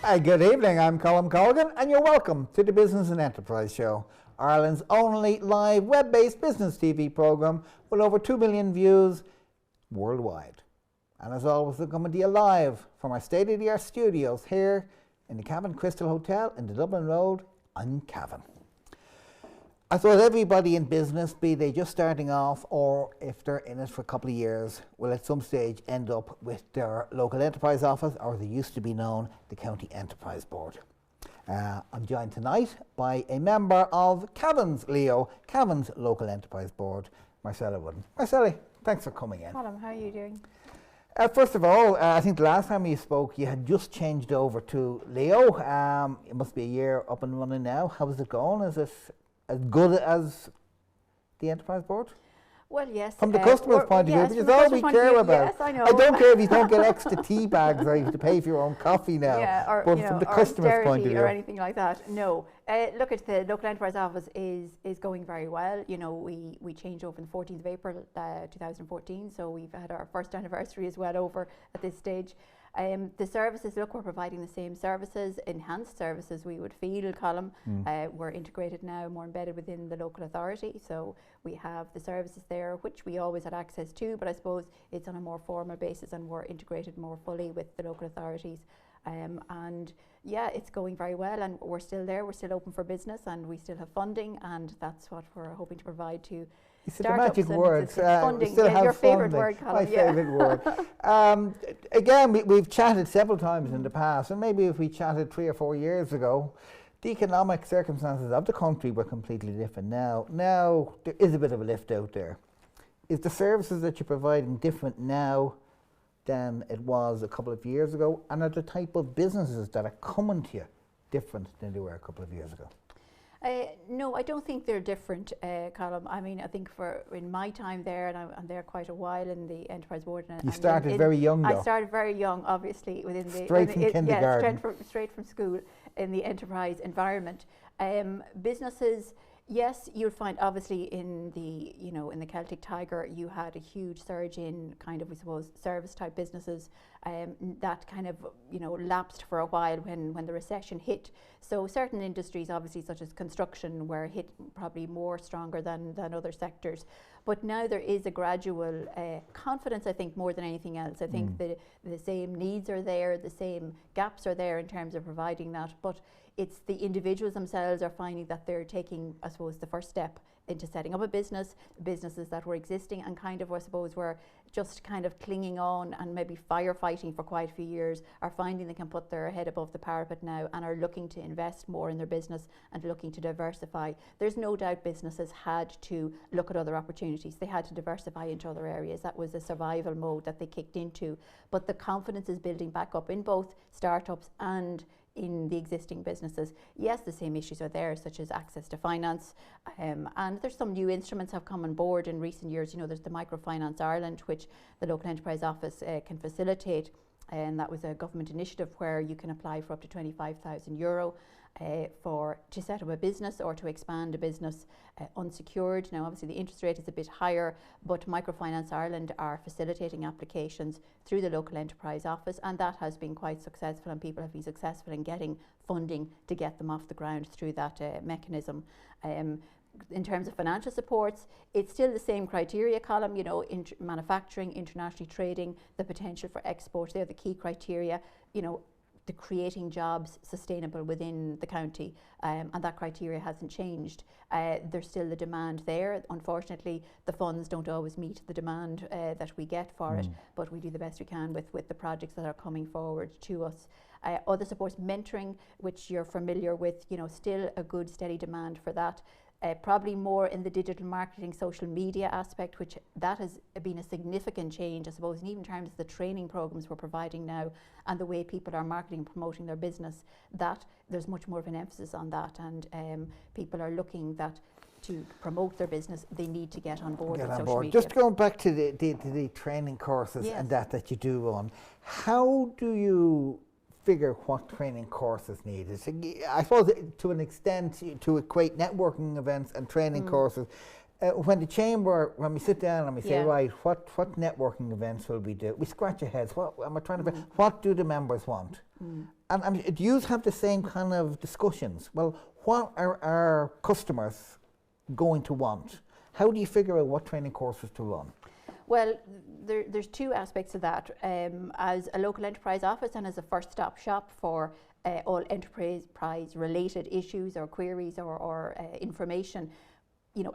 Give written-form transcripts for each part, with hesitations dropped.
Good evening, I'm Colgan, and you're welcome to the Business and Enterprise Show, Ireland's only live web-based business TV programme with over 2 million views worldwide. And as always, we're coming to you live from our state-of-the-art studios here in the Cavan Crystal Hotel in the Dublin Road in Cavan. I thought everybody in business, be they just starting off or if they're in it for a couple of years, will at some stage end up with their local enterprise office, or they used to be known the County Enterprise Board. I'm joined tonight by a member of Cavan's local enterprise board, Marcella Rudden. Marcella, thanks for coming in. Colm, how are you doing? First of all, I think the last time you spoke, you had just changed over to Leo. It must be a year up and running now. How is it going? Is it as good as the enterprise board? Well, yes. From the customer's point of view, which is all we care about. Yes, I know. I don't care if you don't get extra tea bags or you have to pay for your own coffee now. Yeah, or, but from the customer's point of view. Or anything like that. No. Look, at the local enterprise office is going very well. You know, we changed over on the 14th of April 2014, so we've had our first anniversary as well over at this stage. The services, look, we're providing the same services, enhanced services we would feel, Colm. We're integrated now, more embedded within the local authority. So we have the services there, which we always had access to, but I suppose it's on a more formal basis and we're integrated more fully with the local authorities. And yeah, it's going very well, and we're still there, we're still open for business, and we still have funding, and that's what we're hoping to provide to you said the magic words. Funding, still have your favourite funding. word, Colm. My favourite word. Again, we've chatted several times in the past, and maybe if we chatted 3 or 4 years ago, the economic circumstances of the country were completely different. Now there is a bit of a lift out there. Is the services that you're providing different now than it was a couple of years ago? And are the type of businesses that are coming to you different than they were a couple of years ago? No, I don't think they're different, Colm. I mean, I think in my time there, and I'm there quite a while in the enterprise board. You started very young, though. I started very young, obviously, within the straight from kindergarten. Yeah, straight from school in the enterprise environment. Businesses. Yes, you'll find obviously in the Celtic Tiger, you had a huge surge in kind of, I suppose, service type businesses that kind of, lapsed for a while when the recession hit. So certain industries, obviously, such as construction, were hit probably more stronger than other sectors. But now there is a gradual confidence, I think, more than anything else. I think the same needs are there, the same gaps are there in terms of providing that. But it's the individuals themselves are finding that they're taking, I suppose, the first step into setting up a business, businesses that were existing and kind of, I suppose, were just kind of clinging on and maybe firefighting for quite a few years, are finding they can put their head above the parapet now and are looking to invest more in their business and looking to diversify. There's no doubt businesses had to look at other opportunities. They had to diversify into other areas. That was a survival mode that they kicked into. But the confidence is building back up in both startups and in the existing businesses. Yes, the same issues are there, such as access to finance, and there's some new instruments have come on board in recent years. There's the Microfinance Ireland, which the local enterprise office can facilitate, and that was a government initiative where you can apply for up to €25,000 to set up a business or to expand a business unsecured. Now, obviously, the interest rate is a bit higher, but Microfinance Ireland are facilitating applications through the local enterprise office, and that has been quite successful, and people have been successful in getting funding to get them off the ground through that mechanism. In terms of financial supports, it's still the same criteria, Colm, manufacturing, internationally trading, the potential for export, they're the key criteria, the creating jobs sustainable within the county, and that criteria hasn't changed. There's still the demand there. Unfortunately, the funds don't always meet the demand that we get for it, but we do the best we can with the projects that are coming forward to us. Other supports, mentoring, which you're familiar with, still a good steady demand for that. Probably more in the digital marketing, social media aspect, which that has been a significant change, I suppose, and even in terms of the training programs we're providing now and the way people are marketing and promoting their business, that there's much more of an emphasis on that, and people are looking that to promote their business, they need to get on board with social media. Just going back to the training courses and that you do run, how do you figure what training courses needed? I suppose to an extent to equate networking events and training courses. When we sit down and we say, right, what networking events will we do? We scratch our heads. What am I trying to? What do the members want? And do you have the same kind of discussions? Well, what are our customers going to want? How do you figure out what training courses to run? Well, there's two aspects of that. As a local enterprise office and as a first-stop shop for all enterprise-related issues or queries or information,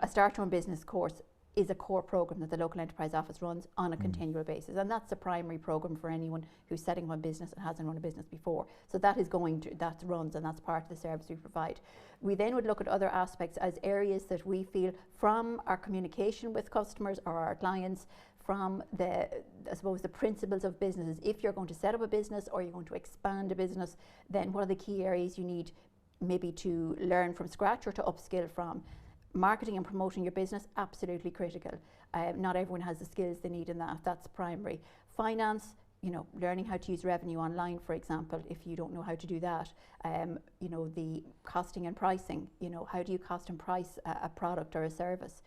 a Start Your Own Business course is a core program that the local enterprise office runs on a continual basis, and that's the primary program for anyone who's setting up a business and hasn't run a business before. So that runs, and that's part of the service we provide. We then would look at other aspects as areas that we feel from our communication with customers or our clients, from the principles of businesses. If you're going to set up a business or you're going to expand a business, then what are the key areas you need maybe to learn from scratch or to upskill from? Marketing and promoting your business, absolutely critical. Not everyone has the skills they need in that. That's primary. Finance, learning how to use revenue online, for example, if you don't know how to do that. The costing and pricing, how do you cost and price a product or a service?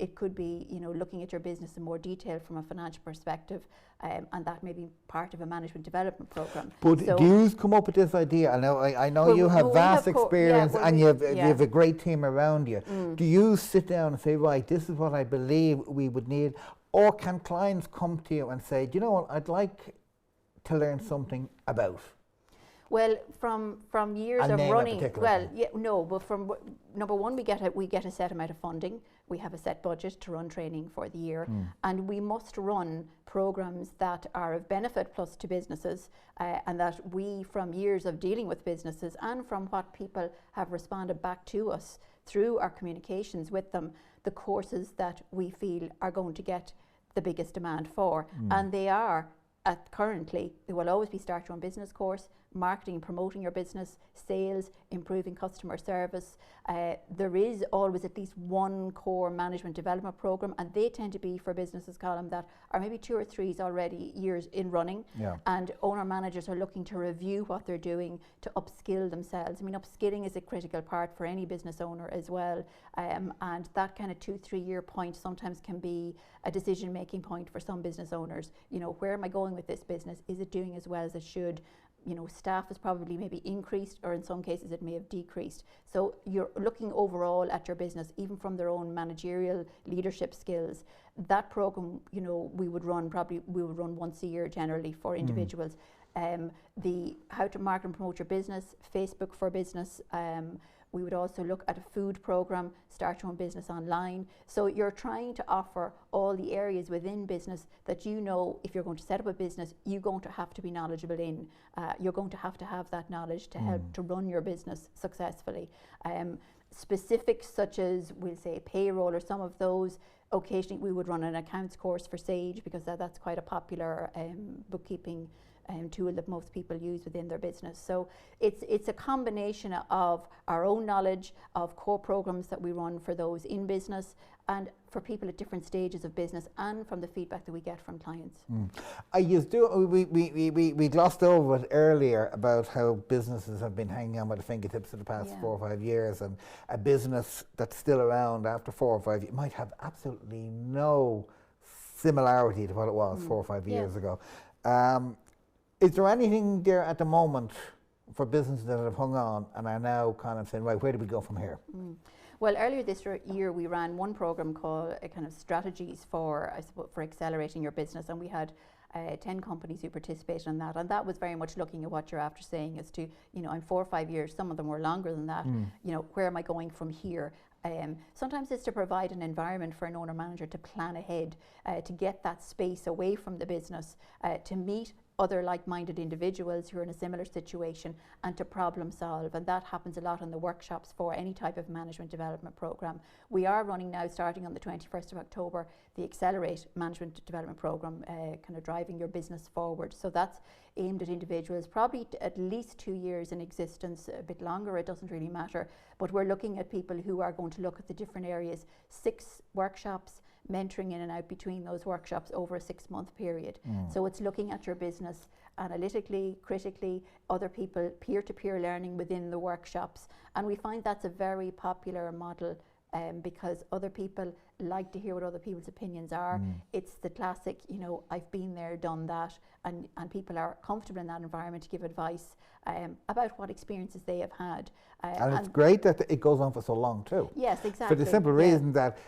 It could be, looking at your business in more detail from a financial perspective, and that may be part of a management development program. But do you come up with this idea? I know you have vast experience and you have a great team around you. Do you sit down and say, right, this is what I believe we would need? Or can clients come to you and say, do you know what, I'd like to learn something about? Well, from years of running, but from number one, we get a set amount of funding. We have a set budget to run training for the year, and we must run programs that are of benefit plus to businesses, and that we, from years of dealing with businesses and from what people have responded back to us through our communications with them, the courses that we feel are going to get the biggest demand for, and they are. Currently, there will always be Start Your Own Business course, marketing and promoting your business, sales, improving customer service. There is always at least one core management development program, and they tend to be for businesses, Colm, that are maybe 2 or 3 already years in running, and owner managers are looking to review what they're doing to upskill themselves. I mean, upskilling is a critical part for any business owner as well, and that kind of 2-3 year point sometimes can be a decision making point for some business owners. Where am I going with this business? Is it doing as well as it should? Staff has probably maybe increased, or in some cases it may have decreased. So you're looking overall at your business, even from their own managerial leadership skills. That program, we would run once a year generally for individuals. The how to market and promote your business, Facebook for business. We would also look at a food program, Start Your Own Business online. So you're trying to offer all the areas within business that if you're going to set up a business, you're going to have to be knowledgeable in. You're going to have that knowledge to help to run your business successfully. Specifics such as, we'll say, payroll or some of those. Occasionally we would run an accounts course for Sage, because that's quite a popular bookkeeping tool that most people use within their business. So it's a combination of our own knowledge, of core programs that we run for those in business and for people at different stages of business, and from the feedback that we get from clients. We glossed over it earlier about how businesses have been hanging on by the fingertips of the past 4 or 5 years, and a business that's still around after 4 or 5 years might have absolutely no similarity to what it was 4 or 5 years ago. Is there anything there at the moment for businesses that have hung on and are now kind of saying, right, where do we go from here? Well, earlier this year we ran one program called kind of strategies for accelerating your business, and we had 10 companies who participated in that, and that was very much looking at what you're after saying as to, in 4 or 5 years, some of them were longer than that, where am I going from here? Sometimes it's to provide an environment for an owner manager to plan ahead, to get that space away from the business, to meet other like-minded individuals who are in a similar situation, and to problem solve. And that happens a lot in the workshops for any type of management development program. We are running now, starting on the 21st of October, the Accelerate Management Development Program, kind of driving your business forward. So that's aimed at individuals, probably at least 2 years in existence, a bit longer, it doesn't really matter. But we're looking at people who are going to look at the different areas, 6 workshops, mentoring in and out between those workshops over a 6-month period. So it's looking at your business analytically, critically, other people, peer-to-peer learning within the workshops. And we find that's a very popular model because other people like to hear what other people's opinions are. It's the classic, you know, I've been there, done that, and people are comfortable in that environment to give advice about what experiences they have had. And it's great that it goes on for so long too. Yes, exactly. For the simple reason that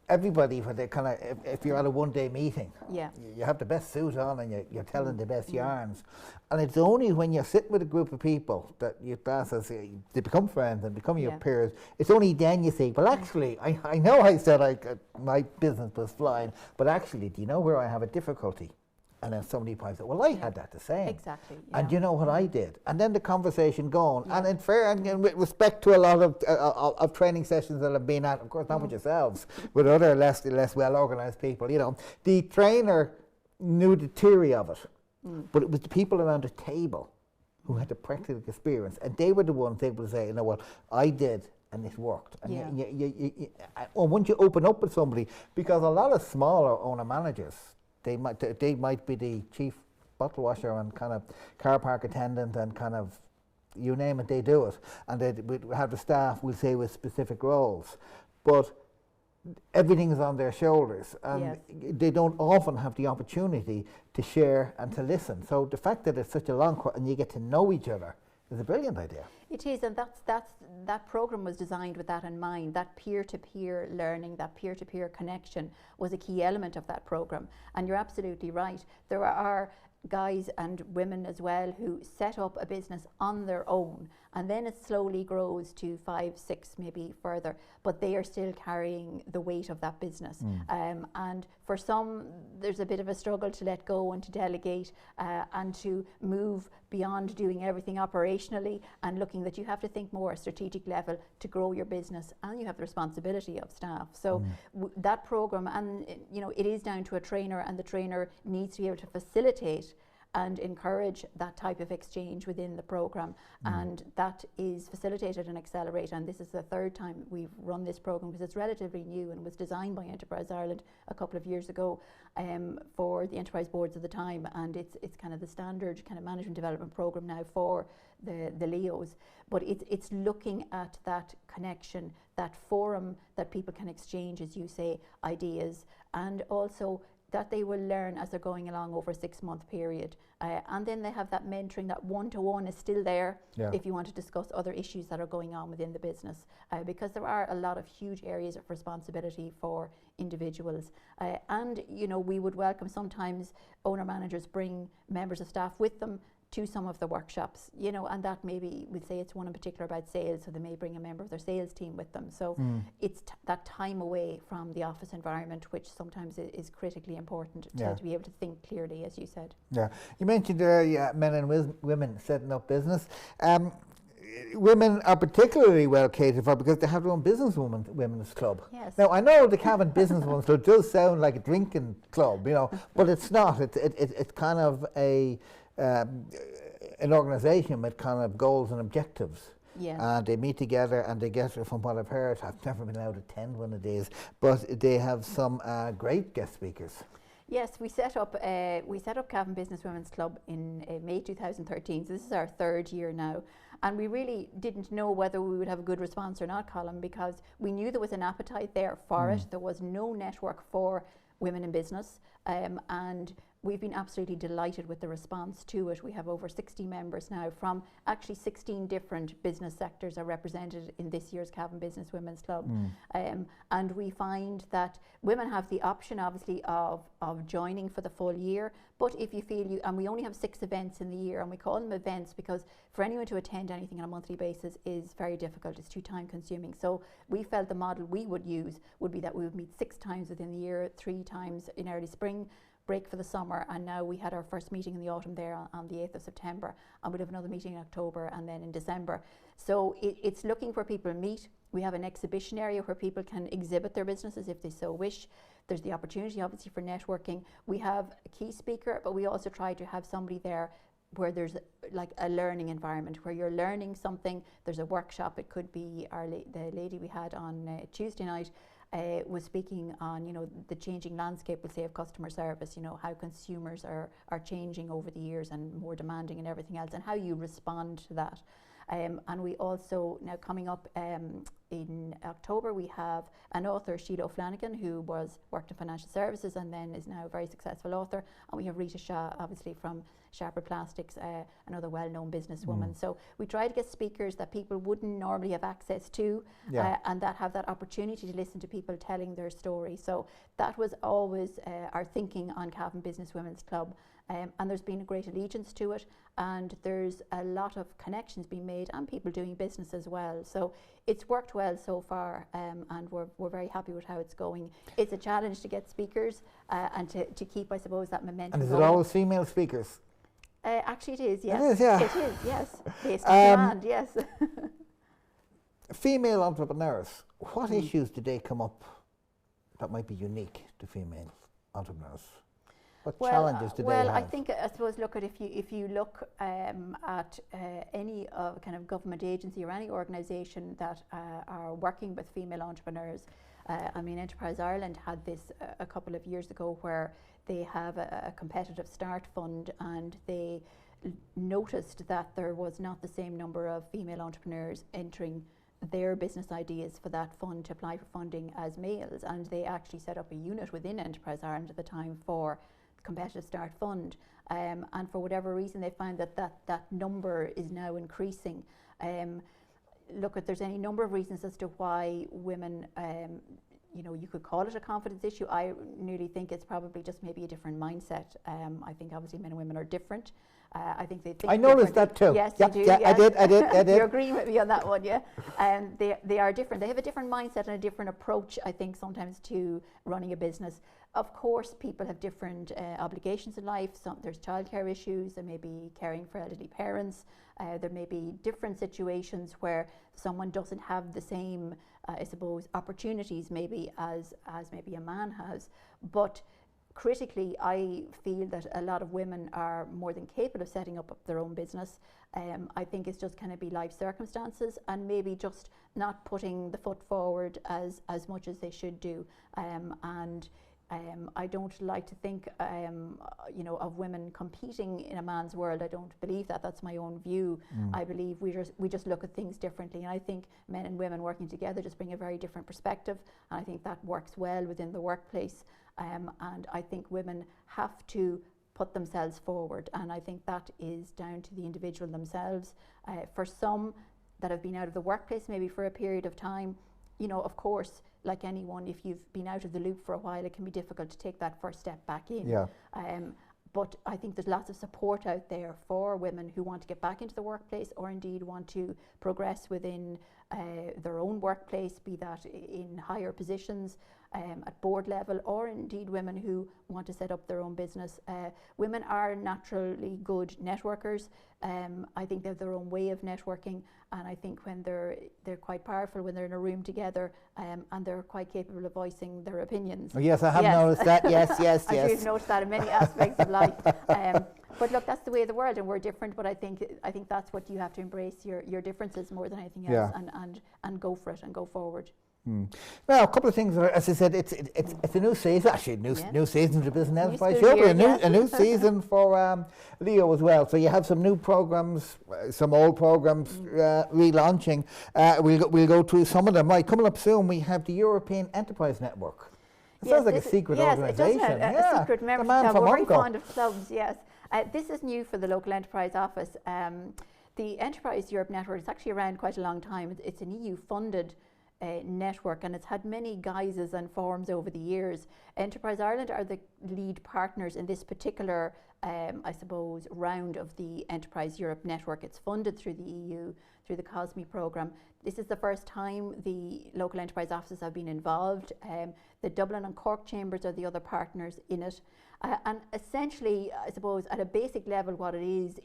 everybody, when they kind of, if you're at a one-day meeting, you have the best suit on and you're telling the best yarns, and it's only when you're sitting with a group of people that you classes, they become friends and become your peers. It's only then you say, well, actually, I know I said my business was flying, but actually, do you know where I have a difficulty? And then somebody points out, well, I had that the same. Exactly. And you know what I did? And then the conversation going. And in fair and with respect to a lot of training sessions that I've been at, of course, not with yourselves, with other less well organised people, you know, the trainer knew the theory of it, but it was the people around the table who had the practical experience, and they were the ones able to say, you know what, I did, and it worked. And once you open up with somebody, because a lot of smaller owner managers, they might be the chief bottle washer and kind of car park attendant and kind of, you name it, they do it. And they have the staff, we'll say, with specific roles. But everything is on their shoulders, and they don't often have the opportunity to share and to listen. So the fact that it's such a long and you get to know each other is a brilliant idea. It is, and that program was designed with that in mind. That peer-to-peer learning, that peer-to-peer connection was a key element of that program. And you're absolutely right. There are guys and women as well who set up a business on their own, and then it slowly grows to 5, 6, maybe further, but they are still carrying the weight of that business. And for some, there's a bit of a struggle to let go and to delegate and to move beyond doing everything operationally and looking that you have to think more at strategic level to grow your business, and you have the responsibility of staff. So that program, and you know, it is down to a trainer, and the trainer needs to be able to facilitate and encourage that type of exchange within the program, and that is facilitated and accelerated. And this is the third time we've run this program, because it's relatively new and was designed by Enterprise Ireland a couple of years ago for the enterprise boards at the time, and it's kind of the standard kind of management development program now for the LEOs. But it's looking at that connection, that forum that people can exchange, as you say, ideas, and also that they will learn as they're going along over a 6-month period. And then they have that mentoring, that one-to-one is still there if you want to discuss other issues that are going on within the business, because there are a lot of huge areas of responsibility for individuals. And, you know, we would welcome, sometimes owner managers bring members of staff with them to some of the workshops, you know, and that maybe we'd say it's one in particular about sales, so they may bring a member of their sales team with them. So it's that time away from the office environment, which sometimes is critically important to be able to think clearly, as you said. Yeah, you mentioned men and women setting up business. Women are particularly well catered for because they have their own women's club. Yes. Now, I know the Cavan Businesswomen's Club does sound like a drinking club, you know, but it's not. It's kind of an organisation with kind of goals and objectives. And they meet together and they get, from what I've heard, I've never been allowed to attend one of these, but they have some great guest speakers. Yes, we set up Cavan Businesswomen's Club in May 2013, so this is our 3rd year now. And we really didn't know whether we would have a good response or not, Colm, because we knew there was an appetite there for it. There was no network for women in business, and we've been absolutely delighted with the response to it. We have over 60 members now from actually 16 different business sectors are represented in this year's Cavan Business Women's Club. And we find that women have the option, obviously, of joining for the full year. But if you feel and we only have 6 events in the year, and we call them events because for anyone to attend anything on a monthly basis is very difficult. It's too time consuming. So we felt the model we would use would be that we would meet 6 times within the year, 3 times in early spring, break for the summer, and now we had our first meeting in the autumn there on the 8th of September, and we'll have another meeting in October and then in December. So it's looking where people meet. We have an exhibition area where people can exhibit their businesses if they so wish. There's the opportunity, obviously, for networking. We have a key speaker, but we also try to have somebody there where there's like a learning environment, where you're learning something. There's a workshop. It could be the lady we had on Tuesday night was speaking on, you know, the changing landscape, we'll say, of customer service, you know, how consumers are changing over the years and more demanding and everything else, and how you respond to that. And we also, now coming up in October, we have an author, Sheila O'Flanagan, who worked in financial services and then is now a very successful author. And we have Rita Shah, obviously from Sharper Plastics, another well-known businesswoman. So we try to get speakers that people wouldn't normally have access to, and that have that opportunity to listen to people telling their story. So that was always our thinking on Cavan Business Women's Club. And there's been a great allegiance to it, and there's a lot of connections being made and people doing business as well. So it's worked well so far, and we're very happy with how it's going. It's a challenge to get speakers and to keep, I suppose, that momentum. And is it always female speakers? Actually, it is, yes. It is, yeah. It is, yes. Based on demand, yes. Female entrepreneurs, what issues do they come up that might be unique to female entrepreneurs? What challenges do they have? Well, I think, I suppose, look at if you look at any kind of government agency or any organisation that are working with female entrepreneurs. I mean, Enterprise Ireland had this a couple of years ago, where they have a competitive start fund, and they noticed that there was not the same number of female entrepreneurs entering their business ideas for that fund to apply for funding as males, and they actually set up a unit within Enterprise Ireland at the time for competitive start fund, and for whatever reason they find that number is now increasing. Look, there's any number of reasons as to why women, you could call it a confidence issue. I nearly think it's probably just maybe a different mindset. I think obviously men and women are different. I think they think. I noticed that too. Yes, you do. Yeah, yes. I did. You're agreeing with me on that one, yeah. They are different. They have a different mindset and a different approach, I think, sometimes to running a business. Of course, people have different obligations in life. There's childcare issues. There may be caring for elderly parents. There may be different situations where someone doesn't have the same, I suppose, opportunities maybe as maybe a man has. But critically, I feel that a lot of women are more than capable of setting up their own business. I think it's just kind of be life circumstances, and maybe just not putting the foot forward as much as they should do. I don't like to think, of women competing in a man's world. I don't believe that. That's my own view. I believe we just look at things differently, and I think men and women working together just bring a very different perspective, and I think that works well within the workplace. And I think women have to put themselves forward, and I think that is down to the individual themselves. For some that have been out of the workplace maybe for a period of time, of course, like anyone, if you've been out of the loop for a while, it can be difficult to take that first step back in. Yeah. But I think there's lots of support out there for women who want to get back into the workplace, or indeed want to progress within their own workplace, be that in higher positions at board level, or indeed women who want to set up their own business. Women are naturally good networkers. I think they have their own way of networking, and I think when they're quite powerful when they're in a room together, and they're quite capable of voicing their opinions. Oh, yes, I have noticed that. Yes. I'm sure you've noticed that in many aspects of life. But look, that's the way of the world, and we're different. But I think that's what you have to embrace, your differences more than anything else, and go for it and go forward. Well, a couple of things. As I said, it's a new season. Actually, new season for Business Enterprise Show, but a new season for Leo as well. So you have some new programs, some old programs relaunching. We'll go through some of them. Right, coming up soon, we have the European Enterprise Network. It sounds like a secret organisation. Yes, it does have a secret membership club. We're very fond of clubs. Yes, this is new for the local enterprise office. The Enterprise Europe Network is actually around quite a long time. It's an EU-funded network, and it's had many guises and forms over the years. Enterprise Ireland are the lead partners in this particular, I suppose, round of the Enterprise Europe Network. It's funded through the EU, through the COSME programme. This is the first time the local enterprise offices have been involved. The Dublin and Cork chambers are the other partners in it. And essentially, I suppose, at a basic level, what it is,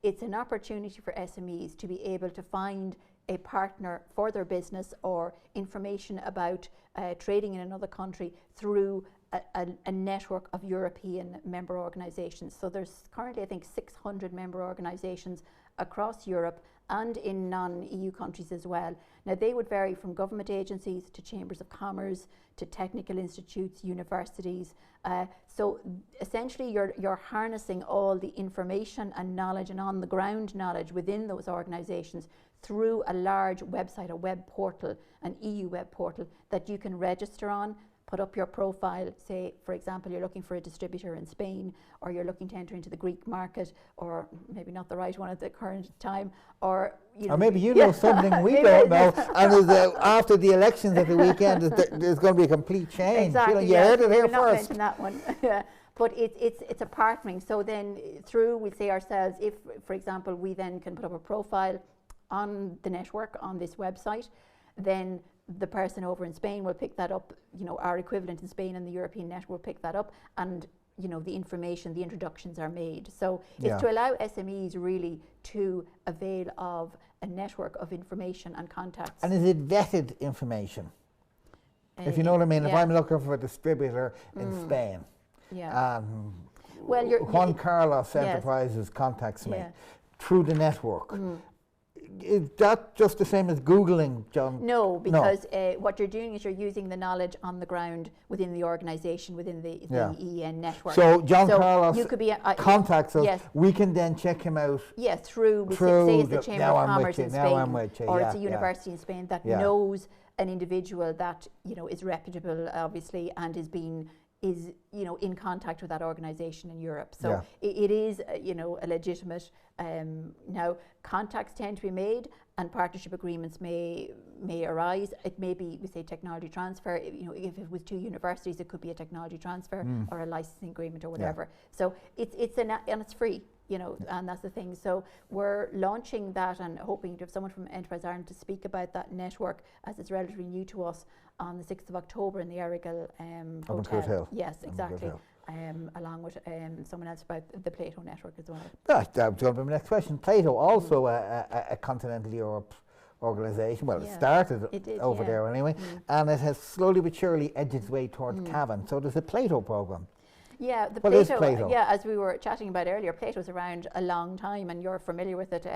it's an opportunity for SMEs to be able to find a partner for their business or information about trading in another country through a network of European member organisations. So there's currently, I think, 600 member organisations across Europe and in non-EU countries as well. Now they would vary from government agencies to chambers of commerce to technical institutes, universities. So essentially you're harnessing all the information and knowledge and on the ground knowledge within those organisations through a large website, a web portal, an EU web portal that you can register on, put up your profile. Say, for example, you're looking for a distributor in Spain, or you're looking to enter into the Greek market, or maybe not the right one at the current time, or you know, or maybe you know something we don't know, and after the elections at the weekend, there's going to be a complete change. Exactly. You heard it here not first. mention that one. But it's a partnering. So then through, we'll say ourselves, if, for example, we then can put up a profile on the network, on this website, then the person over in Spain will pick that up, you know, our equivalent in Spain and the European network will pick that up, and you know, the information, the introductions are made. So it's to allow SMEs really to avail of a network of information and contacts. And is it vetted information? If you know what I mean, if I'm looking for a distributor in Spain, well, Juan Carlos Enterprises contacts me through the network. Is that just the same as Googling, John? No, because what you're doing is you're using the knowledge on the ground within the organisation, within the EN network. So John Carlos you could be contacts us, we can then check him out. Yes, through say it's the Chamber of Commerce in Spain, or it's a university in Spain that knows an individual that, you know, is reputable, obviously, and is you know, in contact with that organisation in Europe. So it is you know, a legitimate. Now contacts tend to be made, and partnership agreements may arise. It may be, we say, technology transfer. You know, if it was two universities, it could be a technology transfer or a licensing agreement or whatever. So it's and it's free. You know, and that's the thing. So we're launching that and hoping to have someone from Enterprise Ireland to speak about that network, as it's relatively new to us, on the 6th of October in the Errigal Hotel. Yes, exactly. Along with someone else about the Plato network as well. That was going to be my next question. Plato, also a continental Europe organisation. Well, it started over there anyway, and it has slowly but surely edged its way towards Cavan. So there's a Plato programme. Yeah, what is Plato? Yeah, as we were chatting about earlier, Plato's around a long time, and you're familiar with it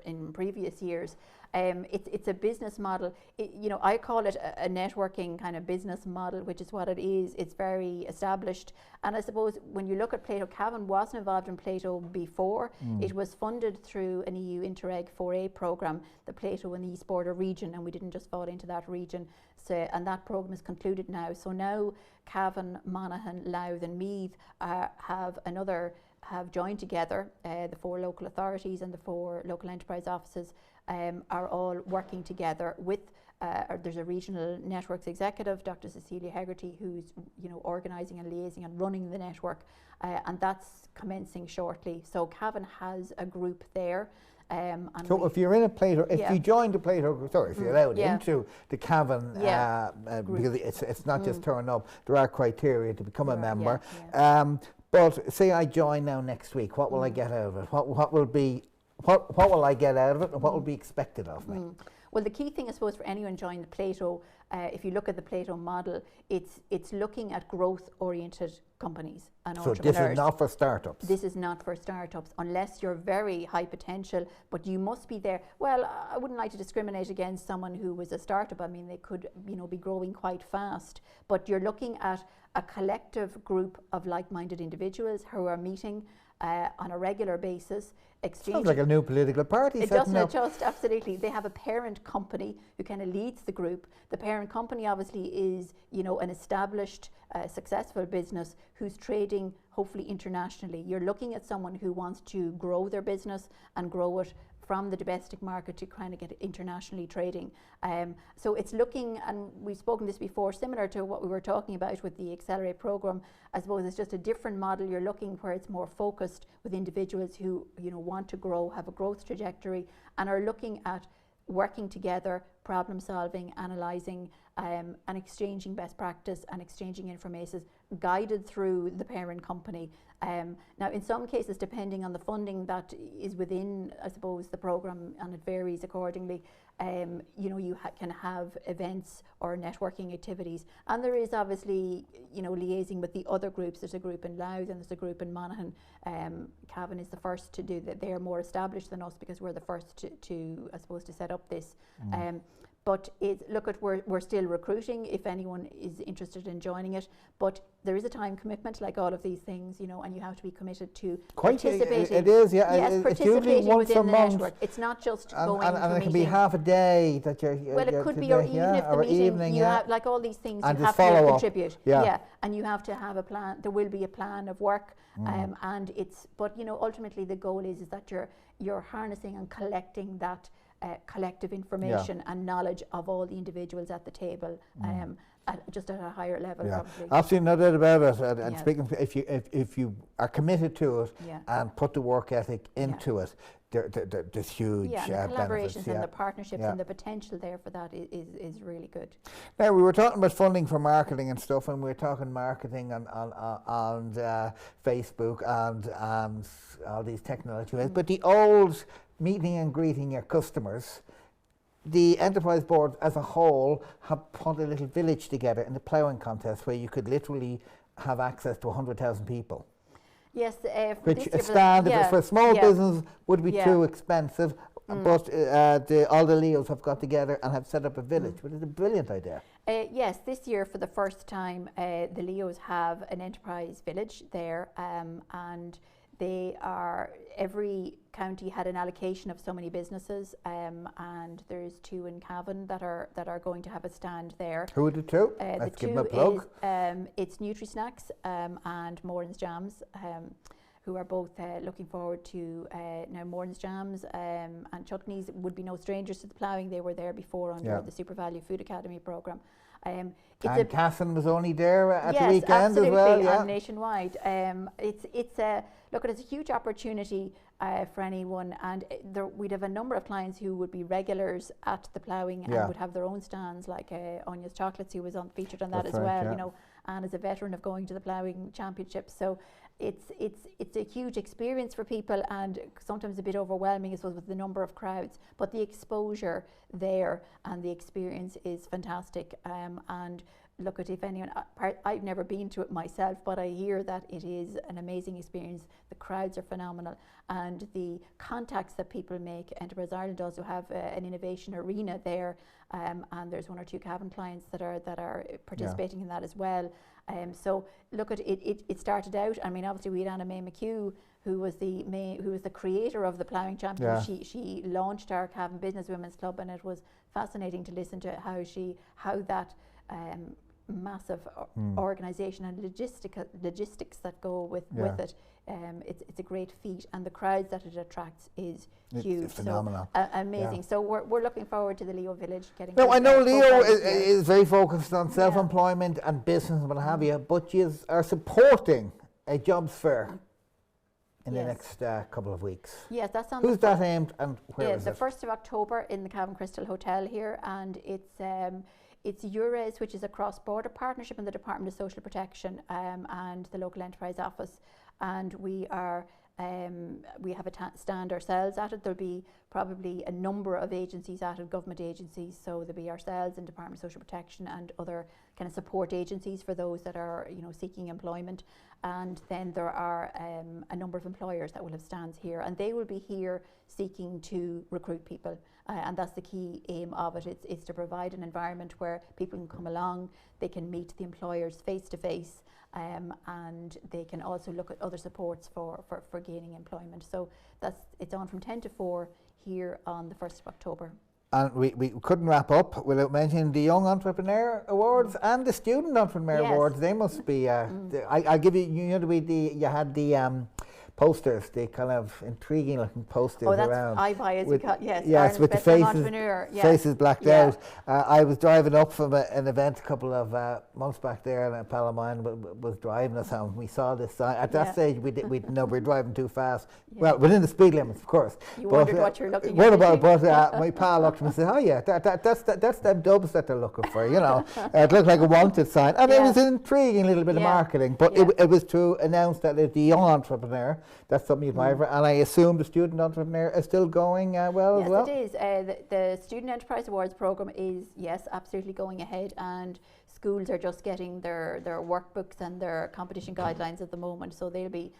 in previous years. It's a business model. You know, I call it a networking kind of business model, which is what it is. It's very established, and I suppose when you look at Plato, Cavan wasn't involved in Plato before. It was funded through an EU Interreg 4A programme, the Plato and the East Border region, and we didn't just fall into that region. So, and that programme is concluded now. So now Cavan, Monaghan, Louth and Meath have joined together. The 4 local authorities and the 4 local enterprise offices are all working together with. There's a regional networks executive, Dr. Cecilia Hegarty, who's, you know, organising and liaising and running the network, and that's commencing shortly. So Cavan has a group there. So if you're in a Plato, if you join the Plato, sorry, if you're allowed into the Cavan, because it's not just turn up, there are criteria to become a member. But say I join now next week, what will I get out of it? What will I get out of it, and what will be expected of me? Well, the key thing, I suppose, for anyone joining the Plato, if you look at the Plato model, it's looking at growth-oriented companies and entrepreneurs. So this is not for startups? This is not for startups, unless you're very high potential, but you must be there. Well, I wouldn't like to discriminate against someone who was a startup. I mean, they could, you know, be growing quite fast, but you're looking at a collective group of like-minded individuals who are meeting on a regular basis. Sounds like a new political party. It doesn't just, absolutely. They have a parent company who kind of leads the group. The parent company obviously is, you know, an established, successful business who's trading hopefully internationally. You're looking at someone who wants to grow their business and grow it from the domestic market to kind of get internationally trading. So it's looking, and we've spoken this before, similar to what we were talking about with the Accelerate programme. I suppose it's just a different model. You're looking where it's more focused with individuals who, you know, want to grow, have a growth trajectory, and are looking at working together, problem solving, analysing, and exchanging best practice and exchanging information, guided through the parent company. Now, in some cases, depending on the funding that is within, I suppose, the programme, and it varies accordingly, you can have events or networking activities. And there is obviously, liaising with the other groups. There's a group in Louth and there's a group in Monaghan. Cavan is the first to do that. They're more established than us because we're the first to I suppose, to set up this. But we're still recruiting if anyone is interested in joining it. But there is a time commitment, like all of these things, and you have to be committed to participating. It is, yeah. Yes, participating within the network. It's not just going to and a it can be half a day that you're. Well, it could be, or even if the meeting, you have, like all these things, and you have to contribute. Yeah, and you have to have a plan. There will be a plan of work, and but ultimately the goal is that you're harnessing and collecting that collective information and knowledge of all the individuals at the table, just at a higher level. Probably. Absolutely, no doubt about it. And speaking, if you are committed to it and put the work ethic into it, there's huge the collaborations benefits, and the partnerships and the potential there for that is really good. Now, we were talking about funding for marketing and stuff, and we were talking marketing on Facebook and all these technology ways, but the old meeting and greeting your customers, the enterprise board as a whole have put a little village together in the ploughing contest where you could literally have access to 100,000 people. Yes, which a stand for a small business would be too expensive, but all the Leos have got together and have set up a village, which is a brilliant idea. Yes, this year for the first time the Leos have an enterprise village there, and every county had an allocation of so many businesses, and there's 2 in Cavan that are going to have a stand there. Who are the 2? Let's give them a plug. It's Nutri-Snacks and Moran's Jams, who are both looking forward to now. Moran's Jams and Chutneys would be no strangers to the ploughing. They were there before under the Super Value Food Academy programme. And Cavan was only there at the weekend absolutely, as well, and nationwide. It's a huge opportunity for anyone, and we'd have a number of clients who would be regulars at the ploughing and would have their own stands, like Anya's Chocolates, who was featured on that as well. And as a veteran of going to the ploughing championships, so it's a huge experience for people, and sometimes a bit overwhelming as well with the number of crowds, but the exposure there and the experience is fantastic. And look, at if anyone, I've never been to it myself, but I hear that it is an amazing experience. The crowds are phenomenal, and the contacts that people make. Enterprise Ireland also have an innovation arena there, and there's 1 or 2 Cavan clients that are participating in that as well. So look, at it started out. I mean, obviously we had Anna May McHugh, who was the creator of the ploughing championship. She launched our Cavan Business Women's Club, and it was fascinating to listen to how that massive organisation and logistics that go with it. It's a great feat, and the crowds that it attracts is huge. It's phenomenal. So, amazing. So we're looking forward to the Leo Village getting. Now, I know Leo is very focused on self-employment and business and what have you, but you are supporting a jobs fair in the next couple of weeks. Yes, that's on. Who's that aimed, and where is the it? 1st of October in the Cavan Crystal Hotel here, and it's EURES, which is a cross-border partnership in the Department of Social Protection and the local enterprise office, and we have a stand ourselves at it. There'll be probably a number of agencies at it, government agencies, so there'll be ourselves and Department of Social Protection and other kind of support agencies for those that are seeking employment, and then there are a number of employers that will have stands here, and they will be here seeking to recruit people. And that's the key aim of it. It's to provide an environment where people can come along, they can meet the employers face to face, and they can also look at other supports for gaining employment. So it's on from 10 to 4 here on the 1st of October. And we couldn't wrap up without mentioning the Young Entrepreneur Awards and the Student Entrepreneur Awards. They must be. I'll give you. You had the posters, the kind of intriguing looking posters Oh, that's around. I buy as with, you call, yes. yes, Ireland's with the best-selling faces, entrepreneur. Yeah. faces blacked Yeah. out. I was driving up from an event a couple of months back there, and a pal of mine was driving us home. We saw this sign. At that Yeah. stage, we know we were driving too fast. Yeah. Well, within the speed limits, of course. You wondered what you're looking what at. about? But my pal looked at me and said, "Oh yeah, that's them dubs that they're looking for." You know, it looked like a wanted sign, and it Yeah. was an intriguing little bit of Yeah. marketing. But Yeah. it was to announce that the young entrepreneur. That's something you'd buy for, and I assume the student entrepreneur is still going well Yes, as well. it is. The Student Enterprise Awards program is, yes, absolutely going ahead, and schools are just getting their workbooks and their competition guidelines at the moment, so they'll be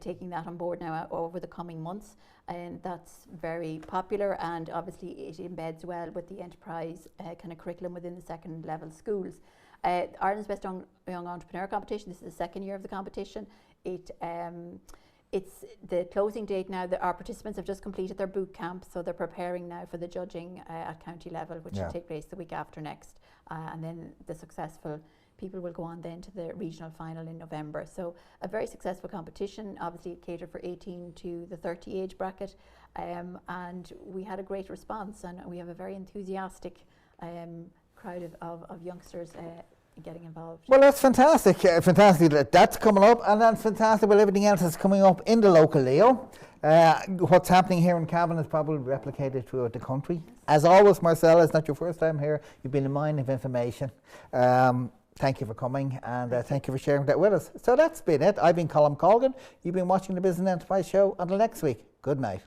taking that on board now over the coming months, and that's very popular, and obviously it embeds well with the enterprise kind of curriculum within the second level schools. Ireland's Best Young Entrepreneur competition, this is the second year of the competition. It's the closing date now. Our participants have just completed their boot camp, so they're preparing now for the judging at county level, which will take place the week after next. And then the successful people will go on then to the regional final in November. So a very successful competition. Obviously it catered for 18 to the 30 age bracket. And we had a great response, and we have a very enthusiastic crowd of youngsters getting involved. Well, that's fantastic. Fantastic that that's coming up, and that's fantastic with everything else that's coming up in the local Leo. What's happening here in Cavan is probably replicated throughout the country. As always, Marcella, it's not your first time here. You've been a mine of information. Thank you for coming, and thank you for sharing that with us. So that's been it. I've been Colm Colgan. You've been watching the Business and Enterprise Show. Until next week, good night.